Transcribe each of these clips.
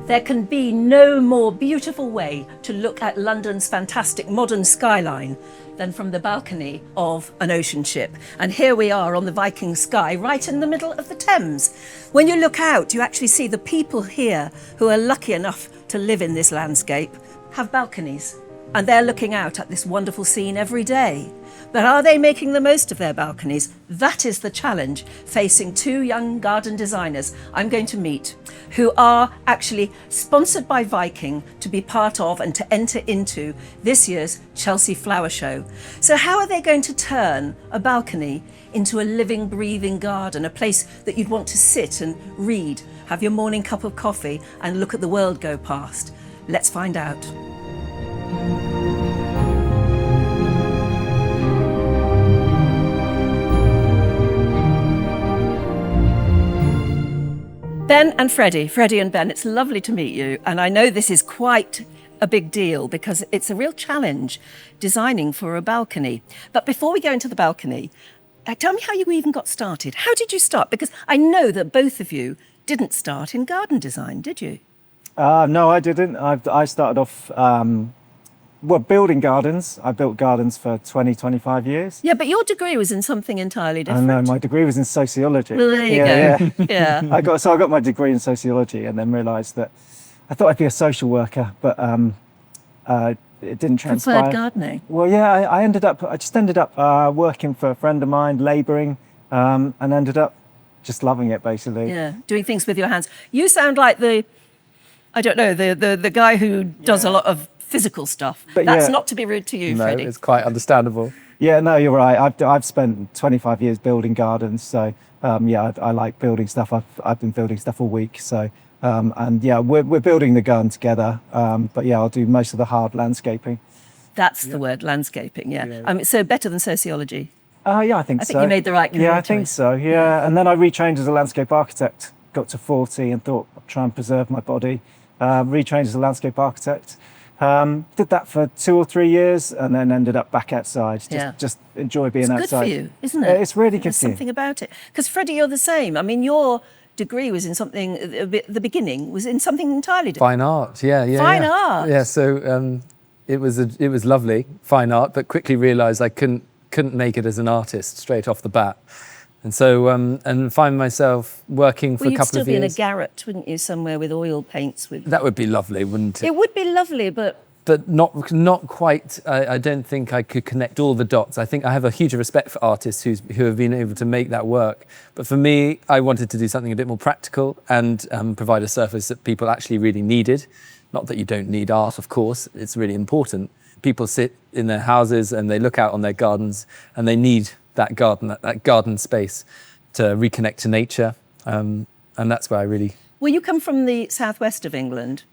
There can be no more beautiful way to look at London's fantastic modern skyline than from the balcony of an ocean ship. And here we are on the Viking sky, right in the middle of the Thames. When you look out, you actually see the people here who are lucky enough to live in this landscape have balconies. And they're looking out at this wonderful scene every day. But are they making the most of their balconies? That is the challenge facing two young garden designers I'm going to meet, who are actually sponsored by Viking to be part of and to enter into this year's Chelsea Flower Show. So how are they going to turn a balcony into a living, breathing garden, a place that you'd want to sit and read, have your morning cup of coffee and look at the world go past? Let's find out. Ben and Freddie, Freddie and Ben, it's lovely to meet you. And I know this is quite a big deal because it's a real challenge designing for a balcony. But before we go into the balcony, tell me how you even got started. How did you start? Because I know that both of you didn't start in garden design, did you? No, I didn't. I started off building gardens. I built gardens for 20, 25 years. Yeah, but your degree was in something entirely different. No, my degree was in sociology. Well, there you go. Yeah. I got my degree in sociology and then realised that I thought I'd be a social worker, but it didn't transpire. Preferred gardening? Well, yeah, I just ended up working for a friend of mine, labouring, and ended up just loving it, basically. Yeah, doing things with your hands. You sound like the guy who does a lot of physical stuff. But that's not to be rude to you, Freddie. No, it's quite understandable. Yeah, no, you're right. I've spent 25 years building gardens, so I like building stuff. I've been building stuff all week, so we're building the garden together. But yeah, I'll do most of the hard landscaping. That's the word, landscaping. Yeah. So better than sociology. Yeah, I think so. I think you made the right career choice. Think so. Yeah, and then I retrained as a landscape architect. Got to 40 and thought I'd try and preserve my body. Retrained as a landscape architect. Did that for 2 or 3 years and then ended up back outside. Just enjoy being outside. It's good for you, isn't it? It's really good There's for you. something about it. Because Freddie, you're the same. I mean, your degree was in something, the beginning was in something entirely different. Fine art, yeah. Fine art? Yeah, so it was lovely, fine art, but quickly realised I couldn't make it as an artist straight off the bat. And so, and find myself working for a couple of years. You'd still be in a garret, wouldn't you, somewhere with oil paints? That would be lovely, wouldn't it? It would be lovely, but not quite. I don't think I could connect all the dots. I think I have a huge respect for artists who have been able to make that work. But for me, I wanted to do something a bit more practical and provide a surface that people actually really needed. Not that you don't need art, of course. It's really important. People sit in their houses and they look out on their gardens and they need that garden space to reconnect to nature. And that's where I really... Well, you come from the southwest of England.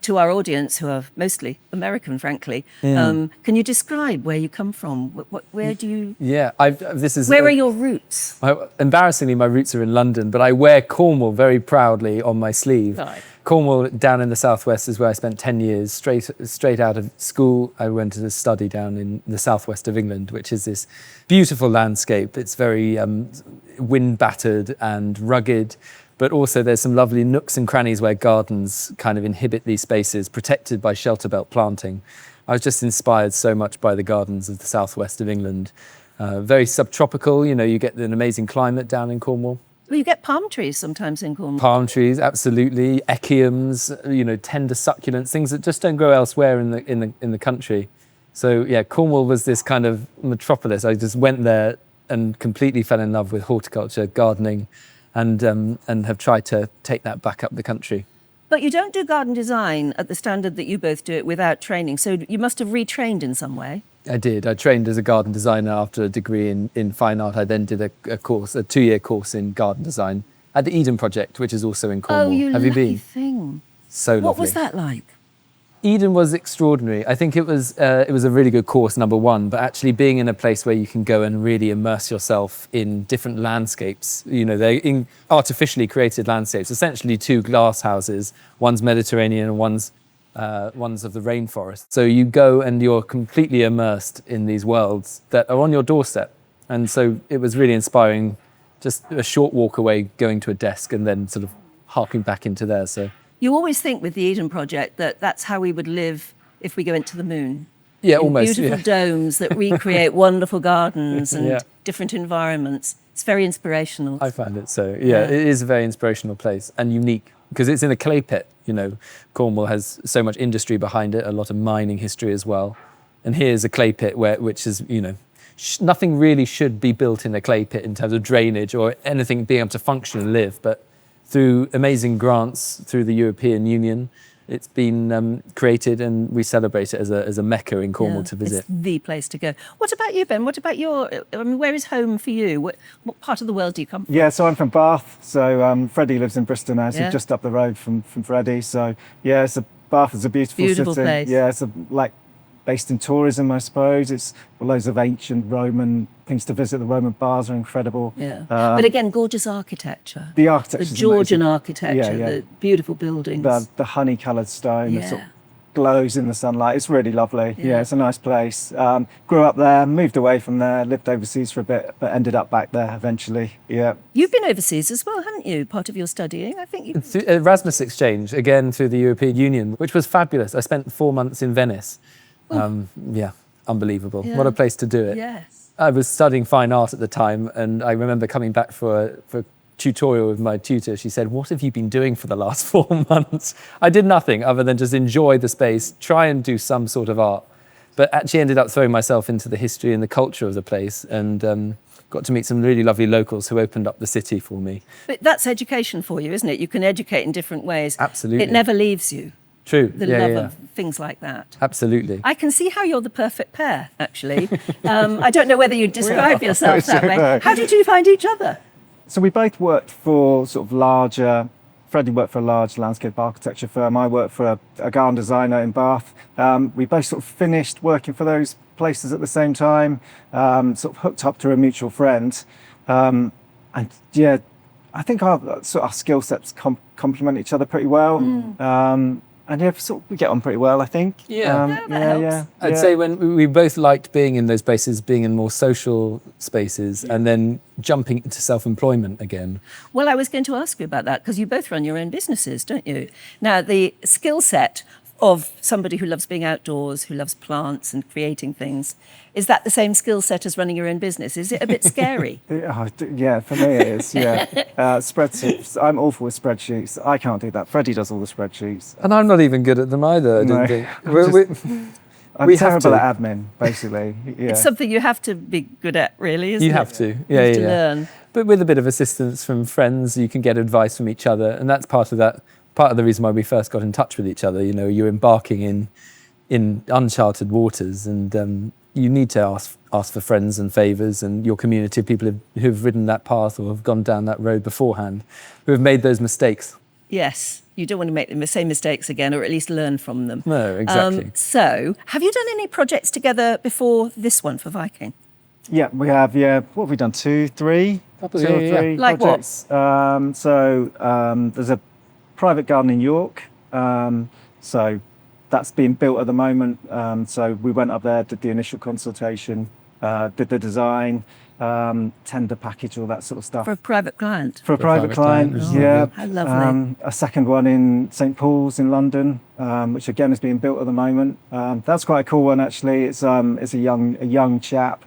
To our audience, who are mostly American, frankly, can you describe where you come from? Where do you... Yeah, Where are your roots? Embarrassingly, my roots are in London, but I wear Cornwall very proudly on my sleeve. Right. Cornwall, down in the southwest, is where I spent 10 years. Straight out of school, I went to study down in the southwest of England, which is this beautiful landscape. It's very wind-battered and rugged, but also there's some lovely nooks and crannies where gardens kind of inhibit these spaces, protected by shelter belt planting. I was just inspired so much by the gardens of the southwest of England. Very subtropical, you get an amazing climate down in Cornwall. Well, you get palm trees sometimes in Cornwall. Palm trees, absolutely. Echiums, tender succulents, things that just don't grow elsewhere in the country. So yeah, Cornwall was this kind of metropolis. I just went there and completely fell in love with horticulture, gardening, and have tried to take that back up the country. But you don't do garden design at the standard that you both do it without training, so you must have retrained in some way. I did. I trained as a garden designer after a degree in fine art. I then did a 2-year course in garden design at the Eden Project, which is also in Cornwall. Oh, you Have lucky you been? Thing. So lovely. What was that like? Eden was extraordinary. I think it was a really good course, number one, but actually being in a place where you can go and really immerse yourself in different landscapes. They're in artificially created landscapes, essentially 2 glass houses. One's Mediterranean and one's of the rainforest. So you go and you're completely immersed in these worlds that are on your doorstep. And so it was really inspiring, just a short walk away, going to a desk and then sort of harking back into there. So You always think with the Eden Project that that's how we would live if we go into the moon. Yeah, In almost. beautiful Yeah. domes that recreate wonderful gardens and Yeah. different environments. It's very inspirational. I find it so. Yeah, Yeah. it is a very inspirational place and unique because it's in a clay pit. You know, Cornwall has so much industry behind it, a lot of mining history as well. And here's a clay pit which is, you know, nothing really should be built in a clay pit in terms of drainage or anything being able to function and live. But through amazing grants through the European Union, it's been created, and we celebrate it as a mecca in Cornwall to visit. It's the place to go. What about you, Ben? What about where is home for you? What part of the world do you come from? Yeah, so I'm from Bath. So Freddie lives in Bristol now, so Yeah. just up the road from Freddie. So yeah, Bath is a beautiful city. place. Yeah, it's based in tourism, I suppose. It's loads of ancient Roman things to visit. The Roman baths are incredible. Yeah. But again, gorgeous architecture. The architecture, The Georgian architecture, Yeah. the beautiful buildings. the honey-coloured stone that sort Yeah. of glows in the sunlight. It's really lovely. Yeah. Yeah, it's a nice place. Grew up there, moved away from there, lived overseas for a bit, but ended up back there eventually. Yeah. You've been overseas as well, haven't you? Part of your studying, I think. Through Erasmus exchange, again through the European Union, which was fabulous. I spent 4 months in Venice. Yeah, unbelievable. Yeah. What a place to do it. Yes. I was studying fine art at the time, and I remember coming back for a tutorial with my tutor. She said, "What have you been doing for the last 4 months?" I did nothing other than just enjoy the space, try and do some sort of art, but actually ended up throwing myself into the history and the culture of the place, and got to meet some really lovely locals who opened up the city for me. But that's education for you, isn't it? You can educate in different ways. Absolutely. It never leaves you, True. the yeah, love yeah. of things like that. Absolutely. I can see how you're the perfect pair, actually. I don't know whether you describe yourself that way. No. How did you find each other? So we both worked for sort of larger. Freddie worked for a large landscape architecture firm. I worked for a garden designer in Bath. We both sort of finished working for those places at the same time. Sort of hooked up through a mutual friend, and yeah, I think our skill sets complement each other pretty well. And yeah, we get on pretty well, I think. Yeah. that helps. I'd say when we both liked being in those spaces, being in more social spaces, and then jumping into self-employment again. Well, I was going to ask you about that because you both run your own businesses, don't you? Now, the skill set of somebody who loves being outdoors, who loves plants and creating things, is that the same skill set as running your own business? Is it a bit scary? Yeah, for me it is. Yeah, spreadsheets. I'm awful with spreadsheets. I can't do that. Freddie does all the spreadsheets. And I'm not even good at them either, I No. don't think. I'm We have terrible to. at admin, basically. Yeah. It's something you have to be good at, really, isn't it? You have to. You Yeah, have to yeah. learn. But with a bit of assistance from friends, you can get advice from each other, and that's part of the reason why we first got in touch with each other. You know, you're embarking in uncharted waters, and you need to ask for friends and favours, and your community of people who've ridden that path or have gone down that road beforehand, who have made those mistakes. Yes, you don't want to make the same mistakes again, or at least learn from them. No, exactly. So, have you done any projects together before this one for Viking? Yeah, we have. Yeah, what have we done? Two, three Couple, two or yeah. three Like what? projects. There's a private garden in York. So that's being built at the moment. So we went up there, did the initial consultation, did the design, tender package, all that sort of stuff. For a private client? For a private client, client, yeah. How lovely. A second one in St Paul's in London, which again is being built at the moment. That's quite a cool one actually. It's a young chap.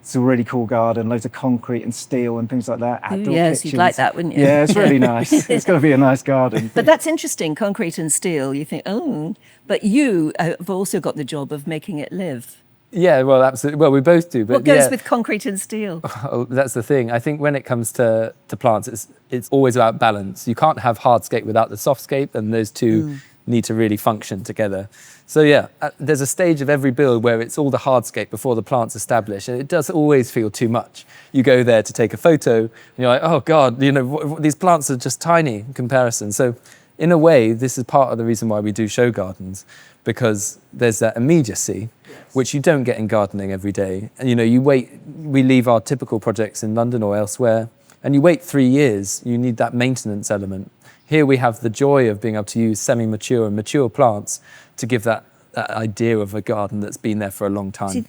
It's a really cool garden, loads of concrete and steel and things like that. Outdoor Yes, you'd kitchens. like that, wouldn't you? Yeah, it's really nice. It's going to be a nice garden. But that's interesting, concrete and steel. You think, oh, but you have also got the job of making it live. Yeah, well, absolutely. Well, we both do. But What goes yeah. with concrete and steel? Oh, that's the thing. I think when it comes to plants, it's always about balance. You can't have hardscape without the softscape, and those two need to really function together. So yeah, there's a stage of every build where it's all the hardscape before the plant's established, and it does always feel too much. You go there to take a photo, and you're like, oh God, these plants are just tiny in comparison. So in a way, this is part of the reason why we do show gardens, because there's that immediacy, which you don't get in gardening every day. And we leave our typical projects in London or elsewhere, and you wait 3 years, you need that maintenance element. Here we have the joy of being able to use semi-mature and mature plants to give that idea of a garden that's been there for a long time. See,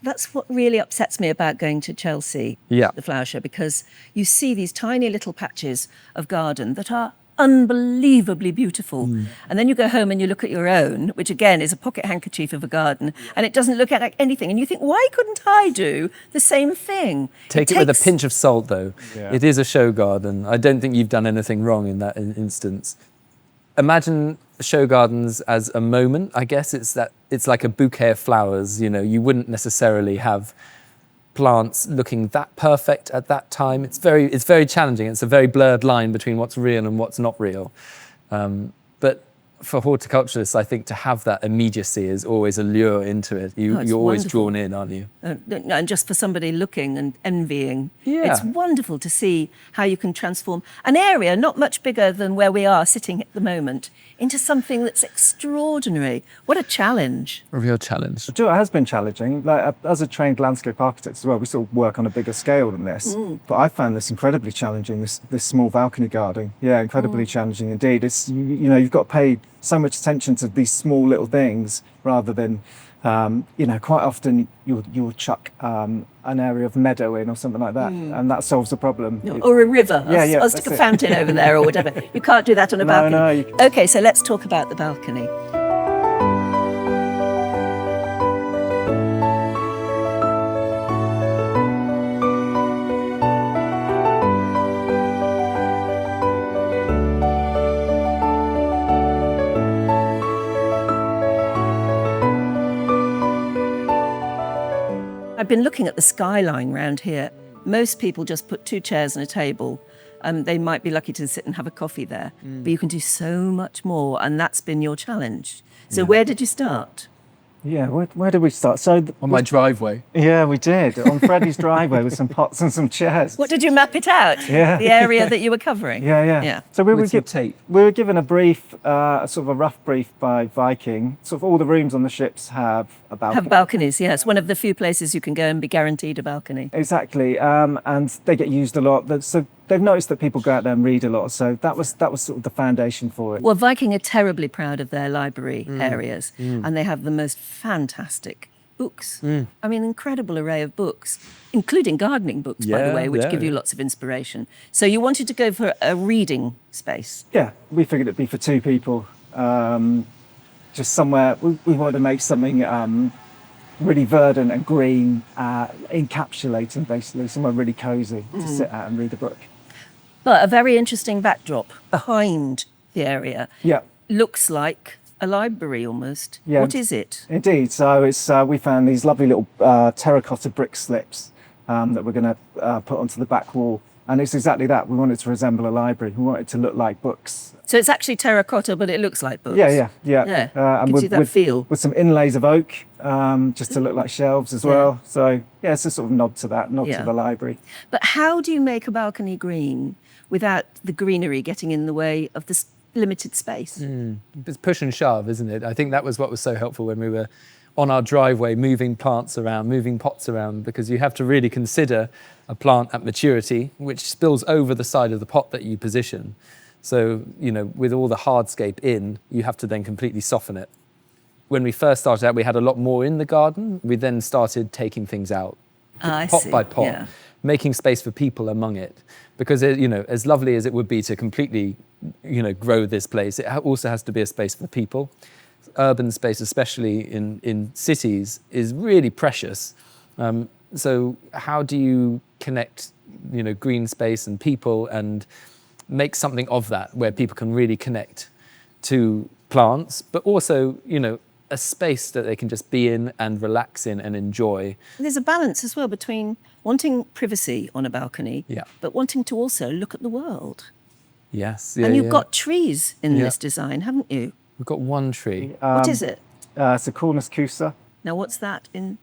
that's what really upsets me about going to Chelsea, Yeah. the flower show, because you see these tiny little patches of garden that are unbelievably beautiful. And then you go home and you look at your own, which again is a pocket handkerchief of a garden, and it doesn't look like anything. And you think, why couldn't I do the same thing? Take it with a pinch of salt, though. Yeah. It is a show garden. I don't think you've done anything wrong in that instance. Imagine show gardens as a moment. I guess it's like a bouquet of flowers. You know, you wouldn't necessarily have plants looking that perfect at that time. It's very challenging. It's a very blurred line between what's real and what's not real. But for horticulturists, I think to have that immediacy is always a lure into it. You're always wonderful. drawn in, aren't you? And just for somebody looking and envying, Yeah. it's wonderful to see how you can transform an area not much bigger than where we are sitting at the moment into something that's extraordinary. What a challenge. A real challenge. Do you know, it has been challenging. Like, as a trained landscape architect as well, we sort of work on a bigger scale than this. But I found this incredibly challenging, this small balcony garden. Yeah, incredibly challenging indeed. It's, you know, you've got to pay so much attention to these small little things rather than, you know, quite often you'll chuck an area of meadow in or something like that, and that solves the problem. Or a river. Yeah, I'll stick that's a it. fountain over there or whatever. You can't do that on a balcony. No, Okay, so let's talk about the balcony. I've been looking at the skyline round here. Most people just put 2 chairs and a table. They might be lucky to sit and have a coffee there, but you can do so much more, and that's been your challenge. So where did you start? Yeah, where did we start? So On my driveway. yeah, we did on Freddie's driveway with some pots and some chairs. What did you map it out? Yeah. The area that you were covering? Yeah. So we With some tape. we were given a brief, sort of a rough brief by Viking. Sort of all the rooms on the ships have a balcony. Have balconies, yes. One of the few places you can go and be guaranteed a balcony. Exactly, and they get used a lot. So they've noticed that people go out there and read a lot. So that was sort of the foundation for it. Well, Viking are terribly proud of their library areas, and they have the most fantastic books. I mean, incredible array of books, including gardening books, by the Yeah, way, which yeah. give you lots of inspiration. So you wanted to go for a reading space. Yeah, we figured it'd be for 2 people. Just somewhere we wanted to make something really verdant and green, encapsulating basically, somewhere really cosy to sit at and read a book. But a very interesting backdrop behind the area. Yeah. Looks like a library almost. Yeah. What is it? Indeed. So it's we found these lovely little terracotta brick slips that we're going to put onto the back wall, and it's exactly that. We want it to resemble a library. We want it to look like books. So it's actually terracotta, but it looks like books. Yeah. Yeah. Gives you that feel. with some inlays of oak, just to look like shelves as well. So yeah, it's a sort of nod to that, nod to the library. But how do you make a balcony green without the greenery getting in the way of this limited space? It's push and shove, isn't it? I think that was what was so helpful when we were on our driveway, moving plants around, moving pots around, because you have to really consider a plant at maturity, which spills over the side of the pot that you position. So, you know, with all the hardscape in, you have to then completely soften it. When we first started out, we had a lot more in the garden. We then started taking things out, I pot see. by pot, Yeah. making space for people among it. Because, you know, as lovely as it would be to completely, you know, grow this place, it also has to be a space for people. Urban space, especially in cities, is really precious. So how do you connect, you know, green space and people and make something of that where people can really connect to plants, but also, you know, a space that they can just be in and relax in and enjoy. There's a balance as well between wanting privacy on a balcony, Yeah. but wanting to also look at the world. Yes. And you've got trees in Yeah. this design, haven't you? We've got one tree. What is it? It's a cornus cusa. Now, what's that in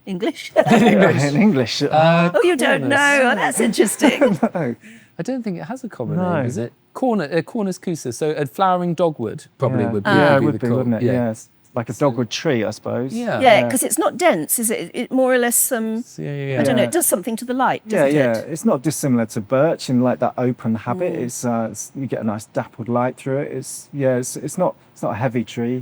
English? In English. Oh, you don't know? Oh, that's interesting. No. I don't think it has a common No. name, is it? Cornus cusa, so a flowering dogwood probably would be. Yeah, it the would be, call. wouldn't it? Yeah. Yeah, it's like a dogwood tree, I suppose. Yeah. Yeah, because it's not dense, is it? It more or less, Yeah. I don't know, it does something to the light, Yeah, doesn't yeah. it? It's not dissimilar to birch in like that open habit. It's you get a nice dappled light through it. It's not a heavy tree.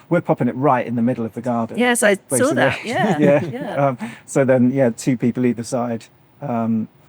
We're popping it right in the middle of the garden. Yes, I saw basically. that. Yeah. yeah. So then, 2 people either side.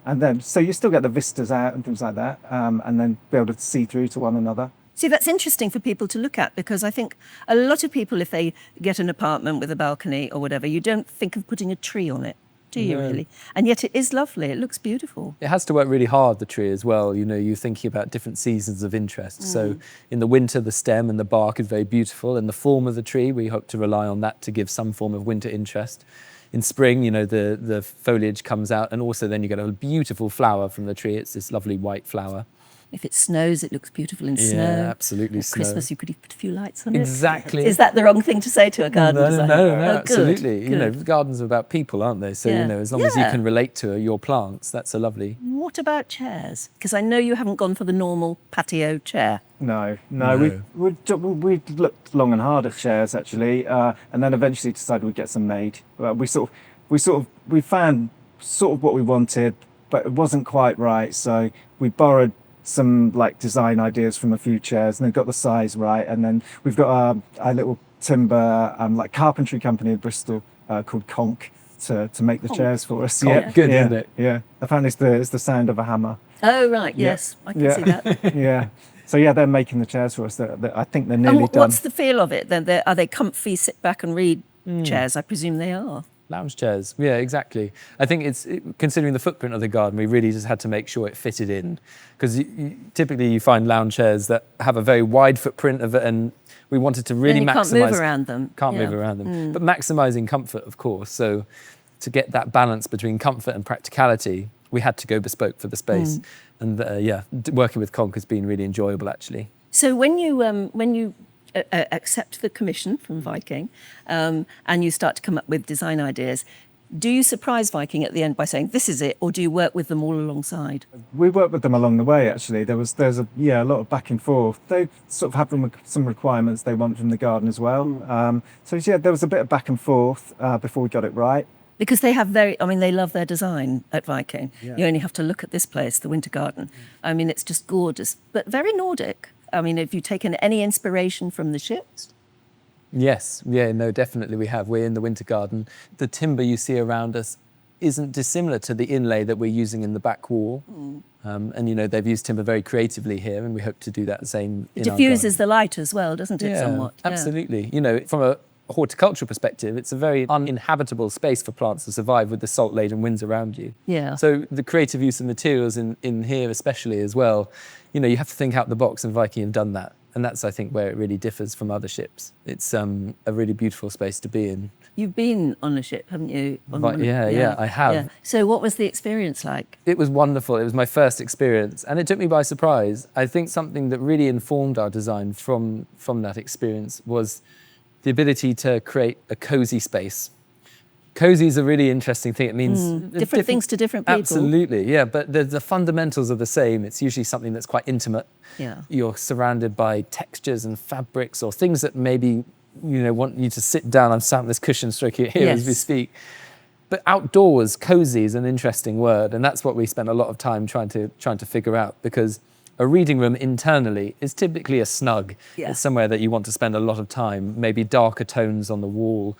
And then, so you still get the vistas out and things like that, and then be able to see through to one another. See, that's interesting for people to look at, because I think a lot of people, if they get an apartment with a balcony or whatever, you don't think of putting a tree on it, do you really? And yet it is lovely. It looks beautiful. It has to work really hard, the tree, as well. You know, you're thinking about different seasons of interest. So in the winter, the stem and the bark is very beautiful. And the form of the tree, we hope to rely on that to give some form of winter interest. In spring, you know, the foliage comes out, and also then you get a beautiful flower from the tree. It's this lovely white flower. If it snows, it looks beautiful in snow. Yeah, absolutely. At Christmas, you could put a few lights on Exactly. it. Is that the wrong thing to say to a garden designer? No, Oh, absolutely. good, You know, good. gardens are about people, aren't they? So, Yeah. you know, as long as you Yeah. can relate to your plants, that's a lovely... What about chairs? Because I know you haven't gone for the normal patio chair. No. No. We looked long and hard at chairs actually, and then eventually decided we'd get some made. We found sort of what we wanted, but it wasn't quite right. So we borrowed some like design ideas from a few chairs, and then got the size right. And then we've got a little timber like carpentry company in Bristol called Conk to make the chairs for us. Conk, good, isn't it? Yeah. Apparently it's the sound of a hammer. Oh, right, yes. I can see that. Yeah. So yeah, they're making the chairs for us. I think they're nearly And done. what's the feel of it? Are they comfy, sit back and read chairs? I presume they are. Lounge chairs, yeah, exactly. I think considering the footprint of the garden, we really just had to make sure it fitted in, because typically you find lounge chairs that have a very wide footprint of it, and we wanted to really And you maximise. can't move around them. Can't Yeah. move around them, but maximising comfort, of course. So to get that balance between comfort and practicality, we had to go bespoke for the space, and working with Conk has been really enjoyable actually. So when you accept the commission from Viking and you start to come up with design ideas, do you surprise Viking at the end by saying this is it, or do you work with them all alongside? We worked with them along the way actually. There's a lot of back and forth. They sort of have some requirements they want from the garden as well. So yeah, there was a bit of back and forth before we got it right. Because they they love their design at Viking. Yeah. You only have to look at this place, the Winter Garden. I mean, it's just gorgeous, but very Nordic. I mean, have you taken any inspiration from the ships? Yes, yeah, no, definitely we have. We're in the Winter Garden. The timber you see around us isn't dissimilar to the inlay that we're using in the back wall. And, you know, they've used timber very creatively here, and we hope to do that the same It in our diffuses garden. the light as well, doesn't it, Yeah, somewhat? Yeah. absolutely. You know, from a horticultural perspective, it's a very uninhabitable space for plants to survive with the salt-laden winds around you. Yeah. So the creative use of materials in here especially as well, you know, you have to think out the box, and Viking have done that. And that's, I think, where it really differs from other ships. It's a really beautiful space to be in. You've been on a ship, haven't you? Yeah, I have. Yeah. So what was the experience like? It was wonderful. It was my first experience, and it took me by surprise. I think something that really informed our design from that experience was the ability to create a cozy space. Cozy is a really interesting thing. It means Different things to different people. Absolutely, yeah. But the fundamentals are the same. It's usually something that's quite intimate. Yeah. You're surrounded by textures and fabrics, or things that maybe, you know, want you to sit down. I'm sat on this cushion stroking it here as we Yes. speak. But outdoors, cozy is an interesting word, and that's what we spent a lot of time trying to figure out, because a reading room internally is typically a snug. Yeah. It's somewhere that you want to spend a lot of time, maybe darker tones on the wall.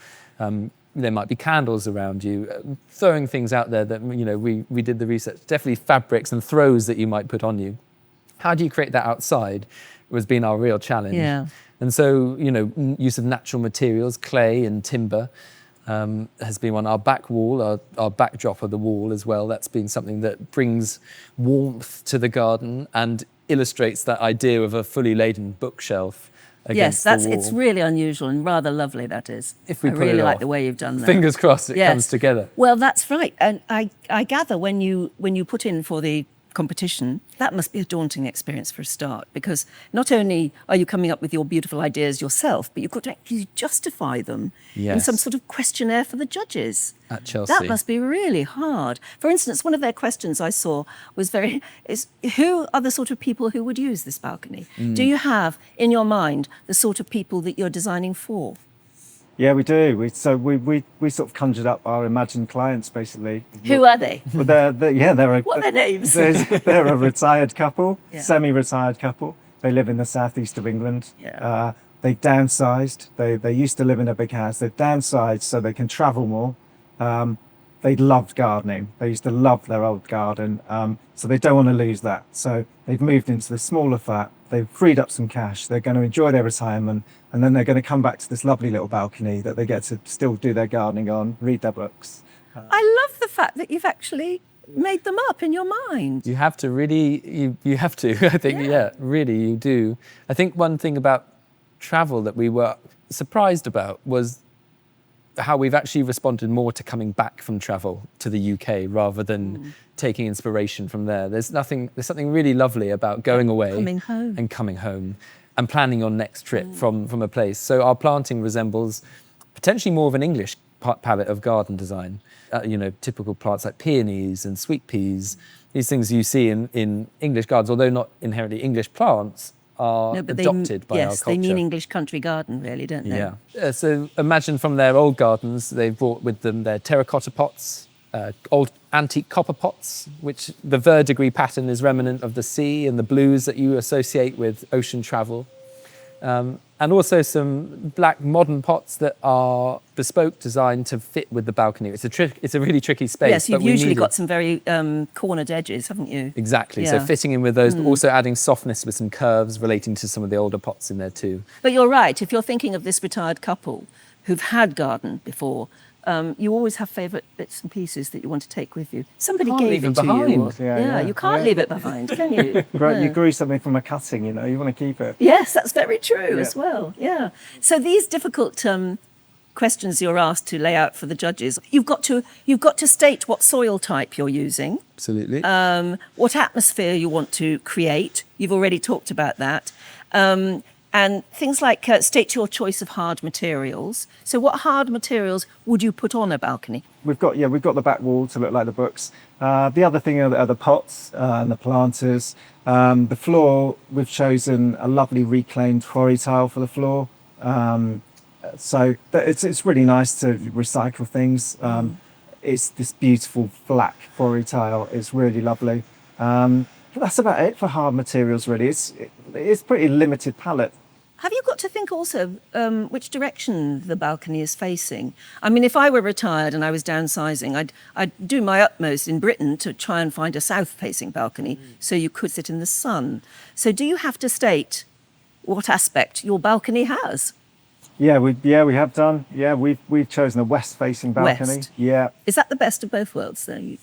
There might be candles around you, throwing things out there that, you know, we did the research, definitely fabrics and throws that you might put on you. How do you create that outside has been our real challenge. Yeah. And so, you know, use of natural materials, clay and timber, has been on our back wall, our backdrop of the wall as well. That's been something that brings warmth to the garden and illustrates that idea of a fully laden bookshelf Yes, against the wall. it's really unusual and rather lovely, that is. If we I pull it really like off. the way you've done that. Fingers crossed it Yes. comes together. Well, that's right. And I gather when you put in for the competition, that must be a daunting experience for a start, because not only are you coming up with your beautiful ideas yourself, but you've got to actually justify them in Yes. some sort of questionnaire for the judges. At Chelsea. That must be really hard. For instance, one of their questions I saw was who are the sort of people who would use this balcony? Do you have in your mind the sort of people that you're designing for? Yeah, we do. We sort of conjured up our imagined clients, basically. Who are they? Well, they're What are their names? they're a retired couple, Yeah. semi-retired couple. They live in the southeast of England. Yeah. They downsized. They used to live in a big house. They've downsized so they can travel more. they loved gardening. They used to love their old garden, so they don't want to lose that. So they've moved into the smaller flat. They've freed up some cash. They're going to enjoy their retirement, and then they're going to come back to this lovely little balcony that they get to still do their gardening on, read their books. I love the fact that you've actually made them up in your mind. You have to really, you have to, I think, yeah, really you do. I think one thing about travel that we were surprised about was how we've actually responded more to coming back from travel to the UK rather than taking inspiration from there. There's something really lovely about going away and coming home and planning your next trip from a place. So our planting resembles potentially more of an English palette of garden design. Typical plants like peonies and sweet peas, these things you see in English gardens, although not inherently English plants, are adopted by our culture. Yes, they mean English country garden, really, don't they? Yeah. So imagine from their old gardens, they've brought with them their terracotta pots, old antique copper pots, which the verdigris pattern is remnant of the sea and the blues that you associate with ocean travel. And also some black modern pots that are bespoke designed to fit with the balcony. It's a really tricky space. Yes, you've usually got some very cornered edges, haven't you? Exactly. Yeah. So fitting in with those, but also adding softness with some curves relating to some of the older pots in there too. But you're right. If you're thinking of this retired couple who've had garden before, you always have favourite bits and pieces that you want to take with you. Somebody gave it to you. Yeah, you can't leave it behind, can you? You grew something from a cutting, you want to keep it. Yes, that's very true as well. Yeah. So these difficult questions you're asked to lay out for the judges, you've got to state what soil type you're using. Absolutely. What atmosphere you want to create. You've already talked about that. And things like state your choice of hard materials. So what hard materials would you put on a balcony? We've got the back wall to look like the books. The other thing are the pots and the planters. The floor, we've chosen a lovely reclaimed quarry tile for the floor. So it's really nice to recycle things. It's this beautiful black quarry tile. It's really lovely. But that's about it for hard materials, really. It's pretty limited palette. Have you got to think also which direction the balcony is facing? I mean, if I were retired and I was downsizing, I'd do my utmost in Britain to try and find a south-facing balcony so you could sit in the sun. So do you have to state what aspect your balcony has? Yeah, we have done. Yeah, we've chosen a west-facing balcony. West. Yeah. Is that the best of both worlds, though?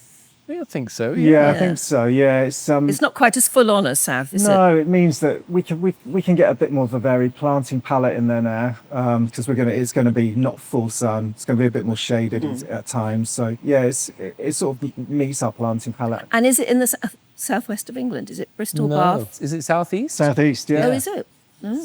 I think so. Yeah, I think so. Yeah, it's not quite as full on as south, is it? No, it means that we can get a bit more of a varied planting palette in there now, because it's going to be not full sun. It's going to be a bit more shaded at times. So yeah, it sort of meets our planting palette. And is it in the southwest of England? Is it Bristol, No. Bath? Is it southeast? Southeast, yeah. Oh, is it?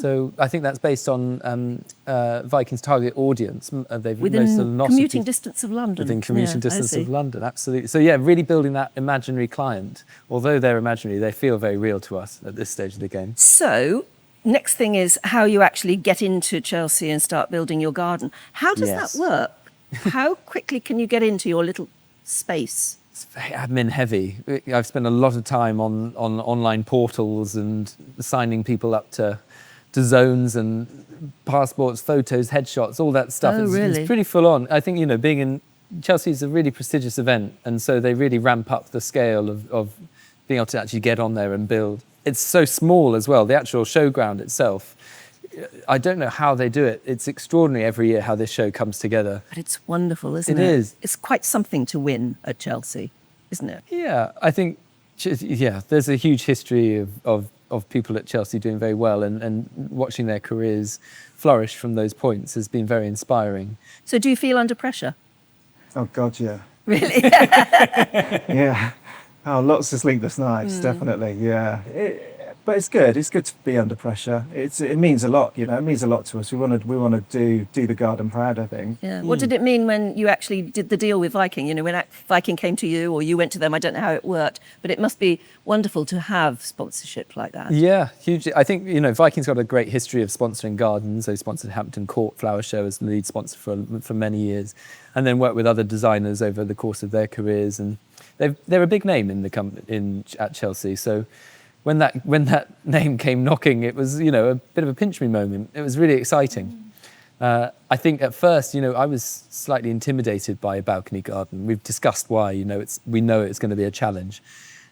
So I think that's based on Viking's target audience. They've within commuting distance of London. Within commuting distance of London, absolutely. So yeah, really building that imaginary client. Although they're imaginary, they feel very real to us at this stage of the game. So next thing is how you actually get into Chelsea and start building your garden. How does that work? How quickly can you get into your little space? It's very admin heavy. I've spent a lot of time on online portals and signing people up to zones and passports, photos, headshots, all that stuff. It's pretty full on. I think, being in Chelsea is a really prestigious event, and so they really ramp up the scale of being able to actually get on there and build. It's so small as well, the actual showground itself. I don't know how they do it. It's extraordinary every year how this show comes together. But it's wonderful, isn't it? It is. It's quite something to win at Chelsea, isn't it? Yeah, I think, there's a huge history of people at Chelsea doing very well, and watching their careers flourish from those points has been very inspiring. So do you feel under pressure? Oh, God, yeah. Really? Yeah. Oh, lots of sleepless nights, definitely, yeah. But it's good. It's good to be under pressure. It means a lot, It means a lot to us. We want to do the garden proud, I think. Yeah. What did it mean when you actually did the deal with Viking? When Viking came to you or you went to them? I don't know how it worked, but it must be wonderful to have sponsorship like that. Yeah, hugely. I think Viking's got a great history of sponsoring gardens. They sponsored Hampton Court Flower Show as the lead sponsor for many years, and then worked with other designers over the course of their careers. And they're a big name at Chelsea. So when that name came knocking, it was a bit of a pinch me moment. It was really exciting. I think at first, I was slightly intimidated by a balcony garden. We've discussed why. We know it's going to be a challenge.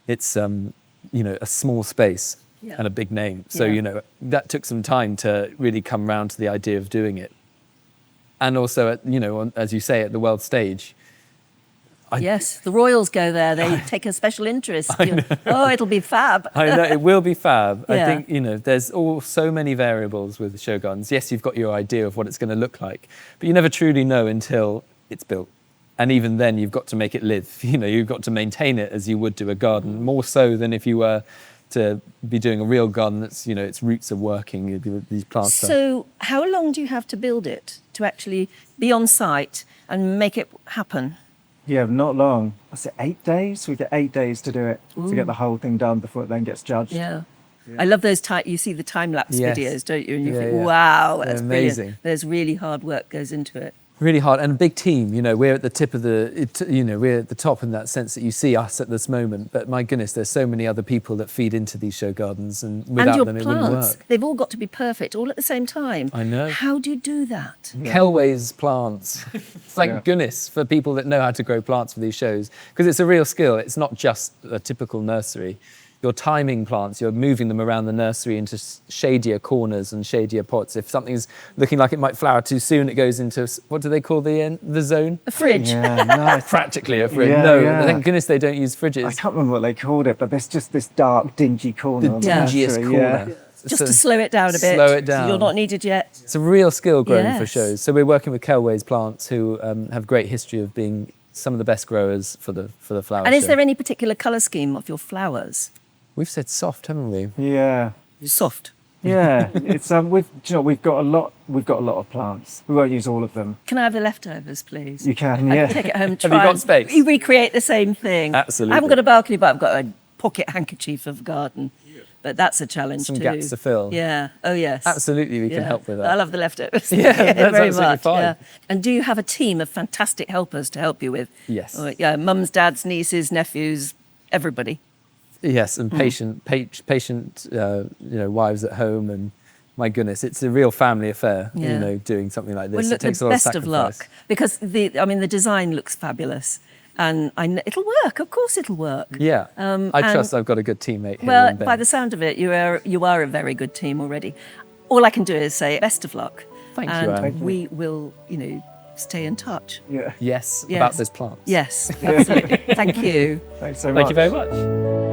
It's a small space and a big name. So that took some time to really come round to the idea of doing it. And also, as you say, at the world stage. Yes, the royals go there. They take a special interest. Oh, it'll be fab. I know, it will be fab. Yeah. I think, there's so many variables with show gardens. Yes, you've got your idea of what it's going to look like, but you never truly know until it's built. And even then, you've got to make it live. You've got to maintain it as you would do a garden, more so than if you were to be doing a real garden that's, its roots are working, these plants. So how long do you have to build it to actually be on site and make it happen? Yeah, not long. Was it 8 days? We get 8 days to do it, to get the whole thing done before it then gets judged. Yeah. I love those you see the time-lapse Yes. videos, don't you? And you Yeah, think, yeah. wow, They're that's amazing. brilliant. There's really hard work goes into it. Really hard, and a big team. We're at the tip of we're at the top in that sense that you see us at this moment. But my goodness, there's so many other people that feed into these show gardens, and without your them, it plants, wouldn't work. they've all got to be perfect, all at the same time. I know. How do you do that? Kelway's plants. Thank goodness for people that know how to grow plants for these shows, because it's a real skill. It's not just a typical nursery. You're timing plants, you're moving them around the nursery into shadier corners and shadier pots. If something's looking like it might flower too soon, it goes into, what do they call the zone? A fridge. Yeah, nice. Practically a fridge. Yeah, no, yeah. thank goodness they don't use fridges. I can't remember what they called it, but there's just this dark, dingy corner. The on dingiest nursery, corner. yeah. Just to slow it down a bit. Slow it So down. you're not needed yet. It's a real skill growing for Yes. shows. So we're working with Kelway's plants, who have great history of being some of the best growers for the flower And show. is there any particular colour scheme of your flowers? We've said soft, haven't we? Yeah. Soft. Yeah, it's we've got a lot of plants. We won't use all of them. Can I have the leftovers, please? You can, I yeah. can take it home and Have try you got and space? recreate the same thing. Absolutely. I haven't got a balcony, but I've got a pocket handkerchief of garden. But that's a challenge Some too. gaps to fill. Yeah. Oh yes. Absolutely, we can Yeah. help with I that. love the leftovers. Yeah, that's very absolutely much. fine. Yeah. And do you have a team of fantastic helpers to help you with? Yes. Yeah, mums, dads, nieces, nephews, everybody. Yes, and patient, wives at home, and my goodness, it's a real family affair. Yeah. Doing something like this. Well, It look, takes the a lot best of of sacrifice. luck, because the design looks fabulous, and it'll work. Of course, it'll work. Yeah, I and- trust I've got a good teammate here. Well, in Ben. by the sound of it, you are a very good team already. All I can do is say best of luck. Thank you, and Anne. Thank you. we will, stay in touch. Yeah. Yes, Yes. about those plants. Yes, absolutely. Thank you. Thanks so much. Thank you very much.